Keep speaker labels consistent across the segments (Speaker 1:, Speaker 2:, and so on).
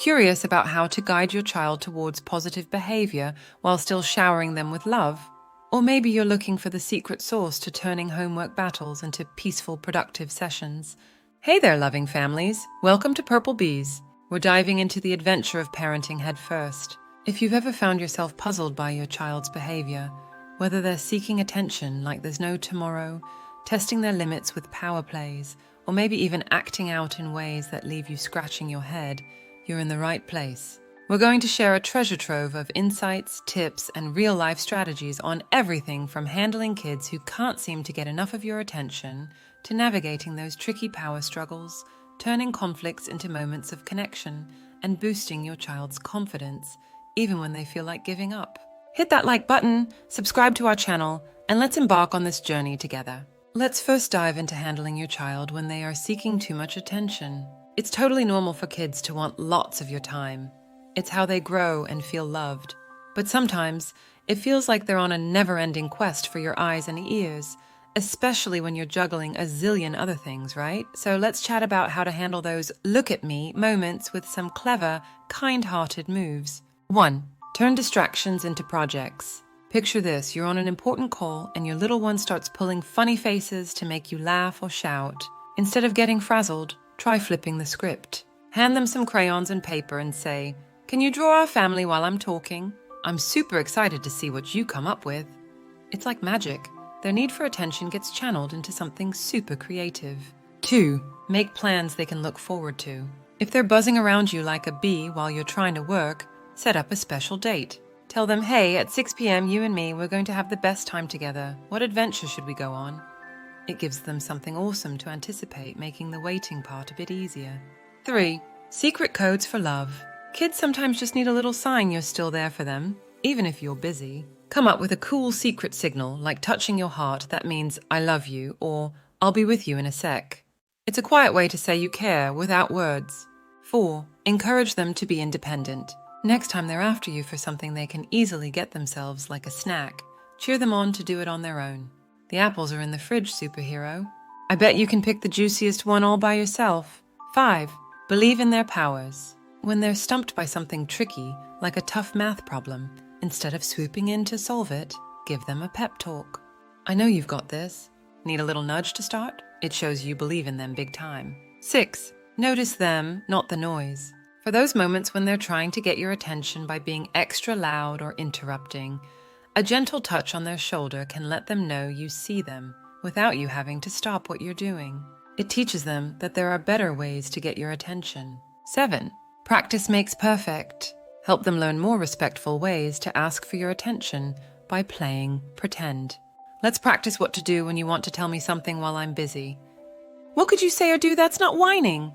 Speaker 1: Curious about how to guide your child towards positive behavior while still showering them with love? Or maybe you're looking for the secret sauce to turning homework battles into peaceful, productive sessions. Hey there, loving families. Welcome to Purple Bees. We're diving into the adventure of parenting head first. If you've ever found yourself puzzled by your child's behavior, whether they're seeking attention like there's no tomorrow, testing their limits with power plays, or maybe even acting out in ways that leave you scratching your head, you're in the right place. We're going to share a treasure trove of insights, tips, and real-life strategies on everything from handling kids who can't seem to get enough of your attention to navigating those tricky power struggles, turning conflicts into moments of connection, and boosting your child's confidence, even when they feel like giving up. Hit that like button, subscribe to our channel, and let's embark on this journey together. Let's first dive into handling your child when they are seeking too much attention. It's totally normal for kids to want lots of your time. It's how they grow and feel loved. But sometimes, it feels like they're on a never-ending quest for your eyes and ears, especially when you're juggling a zillion other things, right? So let's chat about how to handle those look-at-me moments with some clever, kind-hearted moves. 1. Turn distractions into projects. Picture this, you're on an important call and your little one starts pulling funny faces to make you laugh or shout. Instead of getting frazzled, try flipping the script. Hand them some crayons and paper and say, "Can you draw our family while I'm talking? I'm super excited to see what you come up with." It's like magic. Their need for attention gets channeled into something super creative. 2. Make plans they can look forward to. If they're buzzing around you like a bee while you're trying to work, set up a special date. Tell them, "Hey, at 6 p.m. you and me, we're going to have the best time together. What adventure should we go on?" It gives them something awesome to anticipate, making the waiting part a bit easier. 3. Secret codes for love. Kids sometimes just need a little sign you're still there for them, even if you're busy. Come up with a cool secret signal, like touching your heart that means "I love you" or "I'll be with you in a sec." It's a quiet way to say you care without words. 4. Encourage them to be independent. Next time they're after you for something they can easily get themselves, like a snack, cheer them on to do it on their own. The apples are in the fridge, superhero. I bet you can pick the juiciest one all by yourself. 5. Believe in their powers. When they're stumped by something tricky, like a tough math problem, instead of swooping in to solve it, give them a pep talk. "I know you've got this." Need a little nudge to start? It shows you believe in them big time. 6. Notice them, not the noise. For those moments when they're trying to get your attention by being extra loud or interrupting, a gentle touch on their shoulder can let them know you see them without you having to stop what you're doing. It teaches them that there are better ways to get your attention. 7. Practice makes perfect. Help them learn more respectful ways to ask for your attention by playing pretend. Let's practice what to do when you want to tell me something while I'm busy. "What could you say or do that's not whining?"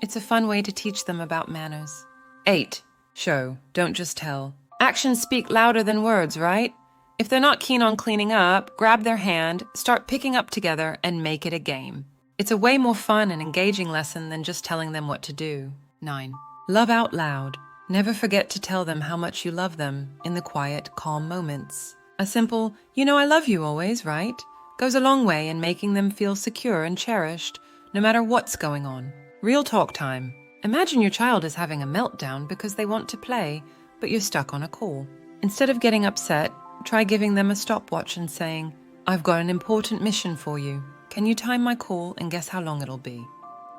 Speaker 1: It's a fun way to teach them about manners. 8. Show, don't just tell. Actions speak louder than words, right? If they're not keen on cleaning up, grab their hand, start picking up together, and make it a game. It's a way more fun and engaging lesson than just telling them what to do. 9. Love out loud. Never forget to tell them how much you love them in the quiet, calm moments. A simple, "You know I love you always, right?" goes a long way in making them feel secure and cherished, no matter what's going on. Real talk time. Imagine your child is having a meltdown because they want to play, but you're stuck on a call. Instead of getting upset, try giving them a stopwatch and saying, "I've got an important mission for you. Can you time my call and guess how long it'll be?"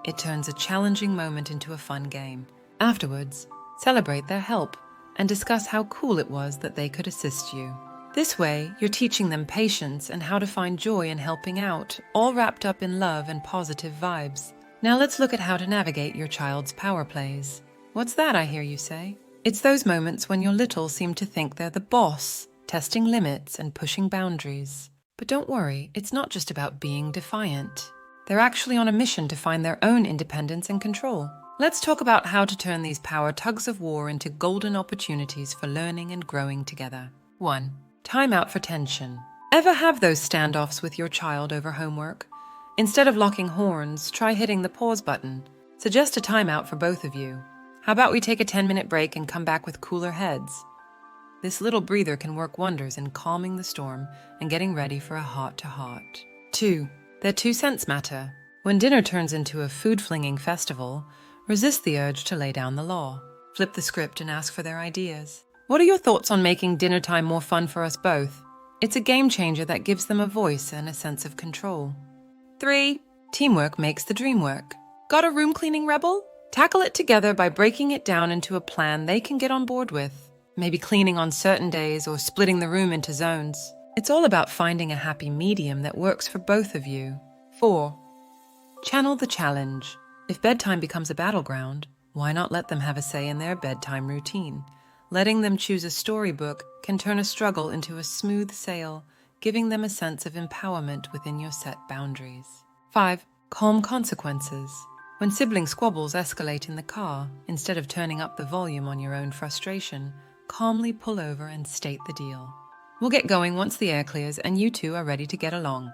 Speaker 1: It turns a challenging moment into a fun game. Afterwards, celebrate their help and discuss how cool it was that they could assist you. This way, you're teaching them patience and how to find joy in helping out, all wrapped up in love and positive vibes. Now let's look at how to navigate your child's power plays. What's that, I hear you say? It's those moments when your little seem to think they're the boss, testing limits and pushing boundaries. But don't worry, it's not just about being defiant. They're actually on a mission to find their own independence and control. Let's talk about how to turn these power tugs of war into golden opportunities for learning and growing together. 1. Time out for tension. Ever have those standoffs with your child over homework? Instead of locking horns, try hitting the pause button. Suggest a timeout for both of you. How about we take a 10-minute break and come back with cooler heads? This little breather can work wonders in calming the storm and getting ready for a heart-to-heart. 2. Their 2 cents matter. When dinner turns into a food-flinging festival, resist the urge to lay down the law. Flip the script and ask for their ideas. What are your thoughts on making dinner time more fun for us both? It's a game changer that gives them a voice and a sense of control. 3. Teamwork makes the dream work. Got a room cleaning rebel? Tackle it together by breaking it down into a plan they can get on board with. Maybe cleaning on certain days or splitting the room into zones. It's all about finding a happy medium that works for both of you. 4. Channel the challenge. If bedtime becomes a battleground, why not let them have a say in their bedtime routine? Letting them choose a storybook can turn a struggle into a smooth sail, giving them a sense of empowerment within your set boundaries. 5. Calm consequences. When sibling squabbles escalate in the car, instead of turning up the volume on your own frustration, calmly pull over and state the deal. We'll get going once the air clears and you two are ready to get along.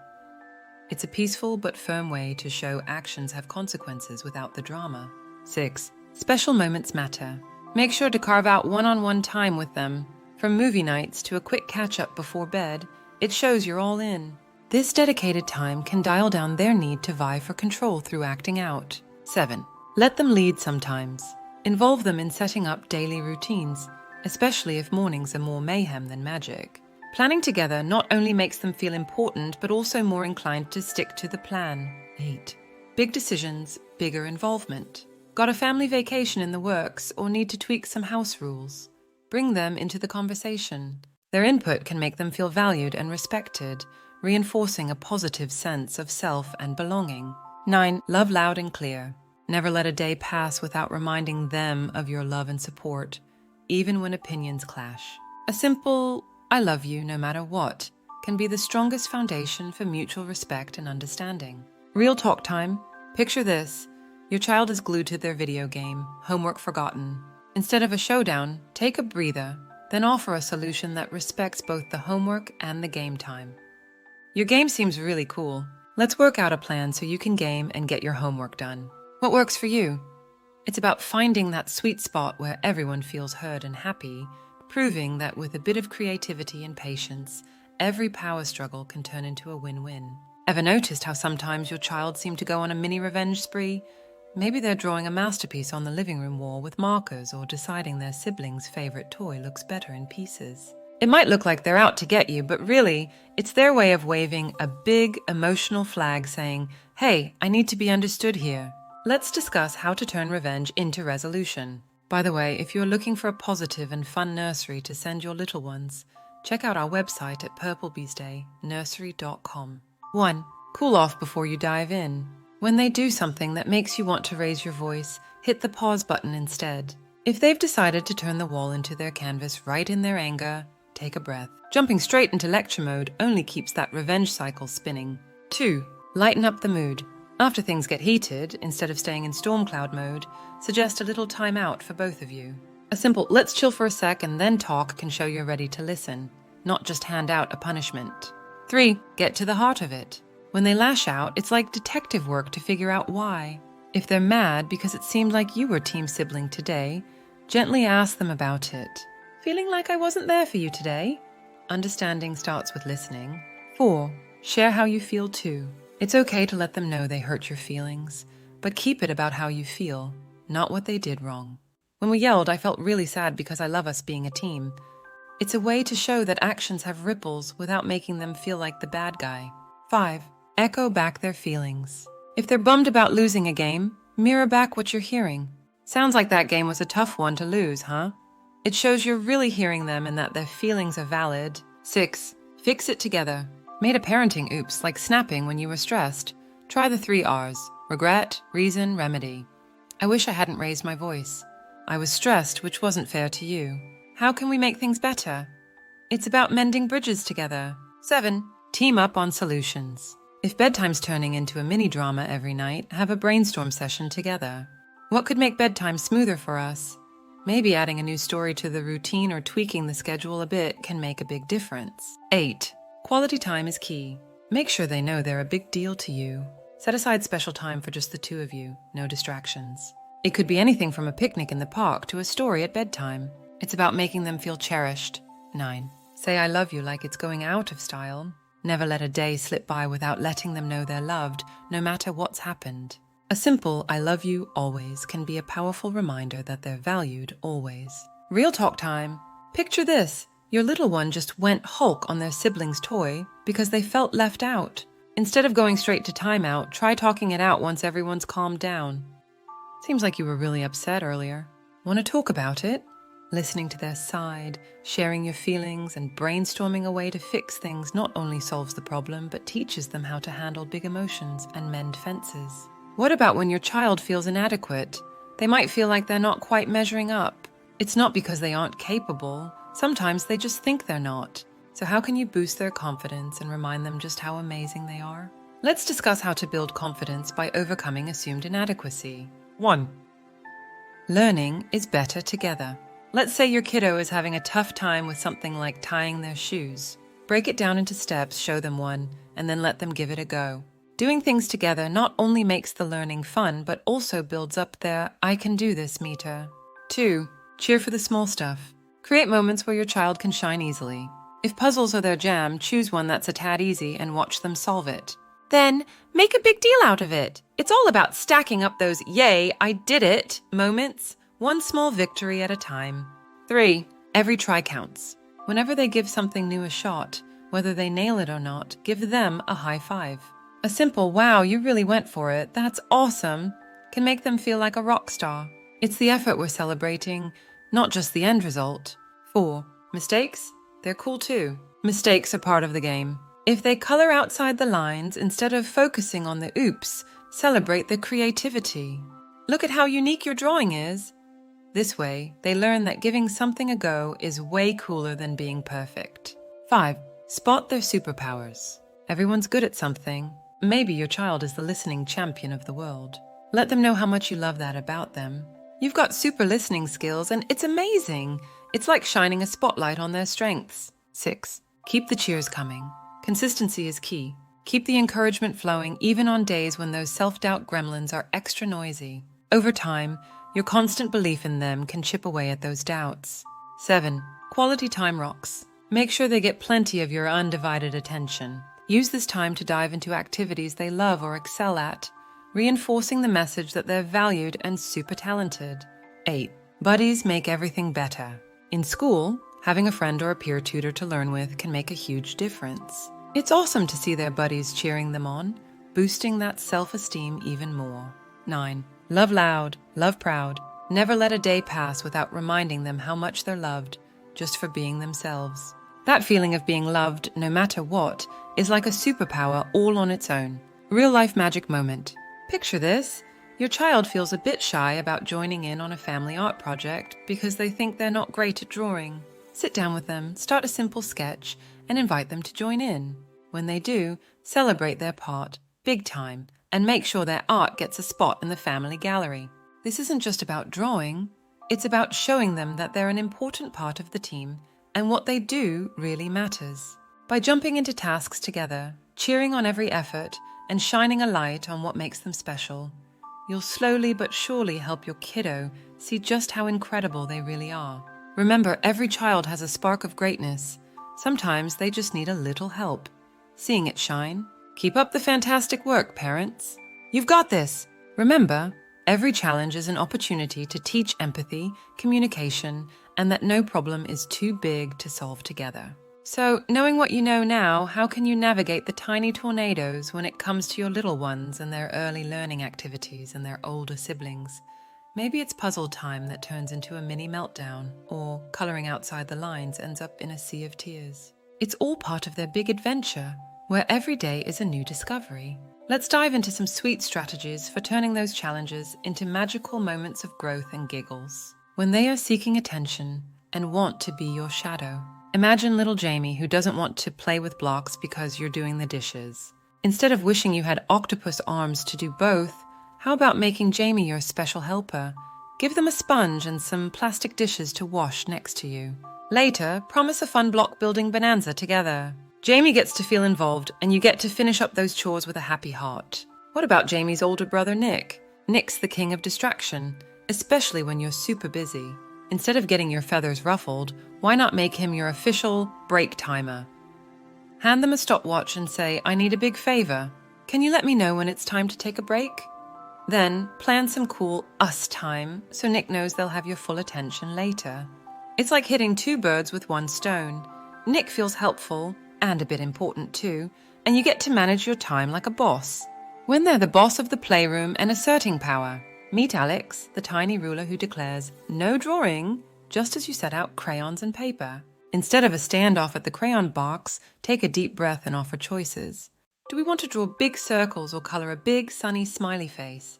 Speaker 1: It's a peaceful but firm way to show actions have consequences without the drama. 6. Special moments matter. Make sure to carve out one-on-one time with them. From movie nights to a quick catch-up before bed, it shows you're all in. This dedicated time can dial down their need to vie for control through acting out. 7. Let them lead sometimes. Involve them in setting up daily routines, especially if mornings are more mayhem than magic. Planning together not only makes them feel important, but also more inclined to stick to the plan. 8. Big decisions, bigger involvement. Got a family vacation in the works or need to tweak some house rules? Bring them into the conversation. Their input can make them feel valued and respected, reinforcing a positive sense of self and belonging. 9. Love loud and clear. Never let a day pass without reminding them of your love and support, even when opinions clash. A simple, "I love you no matter what," can be the strongest foundation for mutual respect and understanding. Real talk time. Picture this. Your child is glued to their video game, homework forgotten. Instead of a showdown, take a breather, then offer a solution that respects both the homework and the game time. Your game seems really cool. Let's work out a plan so you can game and get your homework done. What works for you? It's about finding that sweet spot where everyone feels heard and happy, proving that with a bit of creativity and patience, every power struggle can turn into a win-win. Ever noticed how sometimes your child seems to go on a mini revenge spree? Maybe they're drawing a masterpiece on the living room wall with markers or deciding their sibling's favorite toy looks better in pieces. It might look like they're out to get you, but really, it's their way of waving a big emotional flag saying, "Hey, I need to be understood here." Let's discuss how to turn revenge into resolution. By the way, if you're looking for a positive and fun nursery to send your little ones, check out our website at purplebeesdaynursery.com. 1. Cool off before you dive in. When they do something that makes you want to raise your voice, hit the pause button instead. If they've decided to turn the wall into their canvas right in their anger, take a breath. Jumping straight into lecture mode only keeps that revenge cycle spinning. 2. Lighten up the mood. After things get heated, instead of staying in storm cloud mode, suggest a little time out for both of you. A simple "let's chill for a sec and then talk" can show you're ready to listen, not just hand out a punishment. 3. Get to the heart of it. When they lash out, it's like detective work to figure out why. If they're mad because it seemed like you were team sibling today, gently ask them about it. "Feeling like I wasn't there for you today?" Understanding starts with listening. 4. Share how you feel too. It's okay to let them know they hurt your feelings, but keep it about how you feel, not what they did wrong. "When we yelled, I felt really sad because I love us being a team." It's a way to show that actions have ripples without making them feel like the bad guy. 5. Echo back their feelings. If they're bummed about losing a game, mirror back what you're hearing. "Sounds like that game was a tough one to lose, huh?" It shows you're really hearing them and that their feelings are valid. 6. Fix it together. Made a parenting oops like snapping when you were stressed? Try the 3 R's. Regret, reason, remedy. "I wish I hadn't raised my voice. I was stressed, which wasn't fair to you. How can we make things better?" It's about mending bridges together. 7. Team up on solutions. If bedtime's turning into a mini drama every night, have a brainstorm session together. What could make bedtime smoother for us? Maybe adding a new story to the routine or tweaking the schedule a bit can make a big difference. 8. Quality time is key. Make sure they know they're a big deal to you. Set aside special time for just the two of you, no distractions. It could be anything from a picnic in the park to a story at bedtime. It's about making them feel cherished. 9. Say "I love you" like it's going out of style. Never let a day slip by without letting them know they're loved, no matter what's happened. A simple "I love you always" can be a powerful reminder that they're valued always. Real talk time. Picture this. Your little one just went Hulk on their sibling's toy because they felt left out. Instead of going straight to timeout, try talking it out once everyone's calmed down. Seems like you were really upset earlier. Want to talk about it? Listening to their side, sharing your feelings, and brainstorming a way to fix things not only solves the problem, but teaches them how to handle big emotions and mend fences. What about when your child feels inadequate? They might feel like they're not quite measuring up. It's not because they aren't capable. Sometimes they just think they're not. So how can you boost their confidence and remind them just how amazing they are? Let's discuss how to build confidence by overcoming assumed inadequacy. 1. Learning is better together. Let's say your kiddo is having a tough time with something like tying their shoes. Break it down into steps, show them one, and then let them give it a go. Doing things together not only makes the learning fun, but also builds up their "I can do this" meter. 2. Cheer for the small stuff. Create moments where your child can shine easily. If puzzles are their jam, choose one that's a tad easy and watch them solve it. Then, make a big deal out of it. It's all about stacking up those "yay, I did it" moments, one small victory at a time. 3. Every try counts. Whenever they give something new a shot, whether they nail it or not, give them a high five. A simple "wow, you really went for it, that's awesome" can make them feel like a rock star. It's the effort we're celebrating, not just the end result. 4. Mistakes? They're cool too. Mistakes are part of the game. If they color outside the lines, instead of focusing on the oops, celebrate the creativity. Look at how unique your drawing is. This way, they learn that giving something a go is way cooler than being perfect. 5. Spot their superpowers. Everyone's good at something. Maybe your child is the listening champion of the world. Let them know how much you love that about them. You've got super listening skills and it's amazing. It's like shining a spotlight on their strengths. 6. Keep the cheers coming. Consistency is key. Keep the encouragement flowing even on days when those self-doubt gremlins are extra noisy. Over time, your constant belief in them can chip away at those doubts. 7. Quality time rocks. Make sure they get plenty of your undivided attention. Use this time to dive into activities they love or excel at, reinforcing the message that they're valued and super talented. 8. Buddies make everything better. In school, having a friend or a peer tutor to learn with can make a huge difference. It's awesome to see their buddies cheering them on, boosting that self-esteem even more. 9. Love loud, love proud. Never let a day pass without reminding them how much they're loved, just for being themselves. That feeling of being loved, no matter what, is like a superpower all on its own. Real-life magic moment. Picture this. Your child feels a bit shy about joining in on a family art project because they think they're not great at drawing. Sit down with them, start a simple sketch, and invite them to join in. When they do, celebrate their part, big time, and make sure their art gets a spot in the family gallery. This isn't just about drawing, it's about showing them that they're an important part of the team and what they do really matters. By jumping into tasks together, cheering on every effort, and shining a light on what makes them special, you'll slowly but surely help your kiddo see just how incredible they really are. Remember, every child has a spark of greatness. Sometimes they just need a little help. Seeing it shine? Keep up the fantastic work, parents. You've got this. Remember, every challenge is an opportunity to teach empathy, communication, and that no problem is too big to solve together. So, knowing what you know now, how can you navigate the tiny tornadoes when it comes to your little ones and their early learning activities and their older siblings? Maybe it's puzzle time that turns into a mini meltdown, or coloring outside the lines ends up in a sea of tears. It's all part of their big adventure, where every day is a new discovery. Let's dive into some sweet strategies for turning those challenges into magical moments of growth and giggles. When they are seeking attention and want to be your shadow. Imagine little Jamie who doesn't want to play with blocks because you're doing the dishes. Instead of wishing you had octopus arms to do both, how about making Jamie your special helper? Give them a sponge and some plastic dishes to wash next to you. Later, promise a fun block building bonanza together. Jamie gets to feel involved and you get to finish up those chores with a happy heart. What about Jamie's older brother Nick? Nick's the king of distraction, especially when you're super busy. Instead of getting your feathers ruffled, why not make him your official break timer? Hand them a stopwatch and say, "I need a big favor. Can you let me know when it's time to take a break?" Then, plan some cool us time so Nick knows they'll have your full attention later. It's like hitting two birds with one stone. Nick feels helpful, and a bit important too, and you get to manage your time like a boss. When they're the boss of the playroom and asserting power, meet Alex, the tiny ruler who declares, "No drawing," just as you set out crayons and paper. Instead of a standoff at the crayon box, take a deep breath and offer choices. Do we want to draw big circles or colour a big, sunny, smiley face?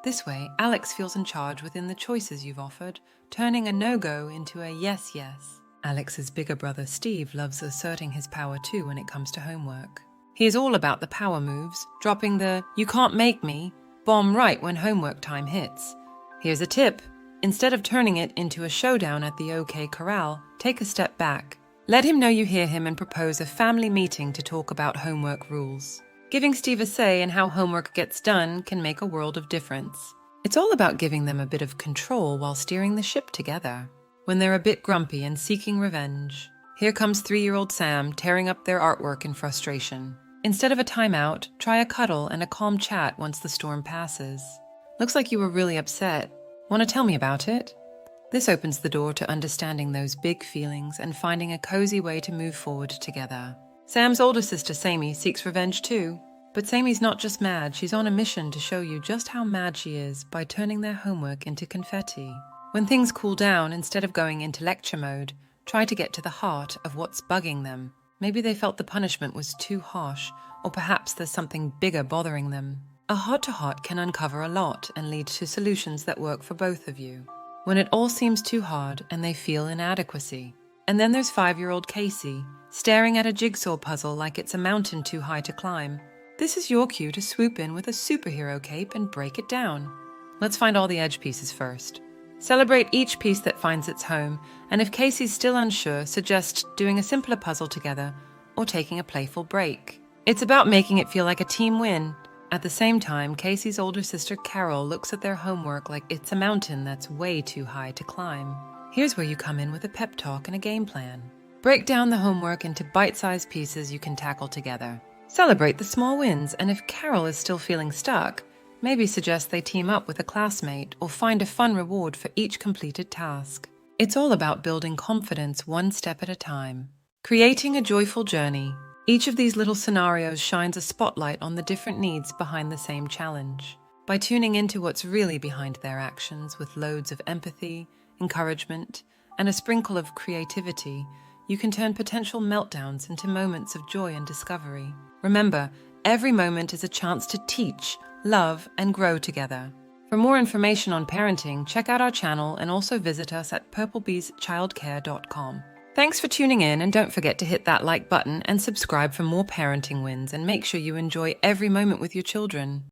Speaker 1: This way, Alex feels in charge within the choices you've offered, turning a no-go into a yes, yes. Alex's bigger brother Steve loves asserting his power too when it comes to homework. He is all about the power moves, dropping the "you can't make me" bomb right when homework time hits. Here's a tip. Instead of turning it into a showdown at the OK Corral, take a step back. Let him know you hear him and propose a family meeting to talk about homework rules. Giving Steve a say in how homework gets done can make a world of difference. It's all about giving them a bit of control while steering the ship together. When they're a bit grumpy and seeking revenge, here comes 3-year-old Sam tearing up their artwork in frustration. Instead of a timeout, try a cuddle and a calm chat once the storm passes. Looks like you were really upset. Want to tell me about it? This opens the door to understanding those big feelings and finding a cozy way to move forward together. Sam's older sister, Sammy, seeks revenge too. But Sammy's not just mad, she's on a mission to show you just how mad she is by turning their homework into confetti. When things cool down, instead of going into lecture mode, try to get to the heart of what's bugging them. Maybe they felt the punishment was too harsh, or perhaps there's something bigger bothering them. A heart-to-heart can uncover a lot and lead to solutions that work for both of you. When it all seems too hard and they feel inadequacy. And then there's 5-year-old Casey, staring at a jigsaw puzzle like it's a mountain too high to climb. This is your cue to swoop in with a superhero cape and break it down. Let's find all the edge pieces first. Celebrate each piece that finds its home, and if Casey's still unsure, suggest doing a simpler puzzle together or taking a playful break. It's about making it feel like a team win. At the same time, Casey's older sister Carol looks at their homework like it's a mountain that's way too high to climb. Here's where you come in with a pep talk and a game plan. Break down the homework into bite-sized pieces you can tackle together. Celebrate the small wins, and if Carol is still feeling stuck, maybe suggest they team up with a classmate or find a fun reward for each completed task. It's all about building confidence one step at a time. Creating a joyful journey. Each of these little scenarios shines a spotlight on the different needs behind the same challenge. By tuning into what's really behind their actions with loads of empathy, encouragement, and a sprinkle of creativity, you can turn potential meltdowns into moments of joy and discovery. Remember, every moment is a chance to teach, love, and grow together. For more information on parenting, check out our channel and also visit us at purplebeeschildcare.com. Thanks for tuning in, and don't forget to hit that like button and subscribe for more parenting wins, and make sure you enjoy every moment with your children.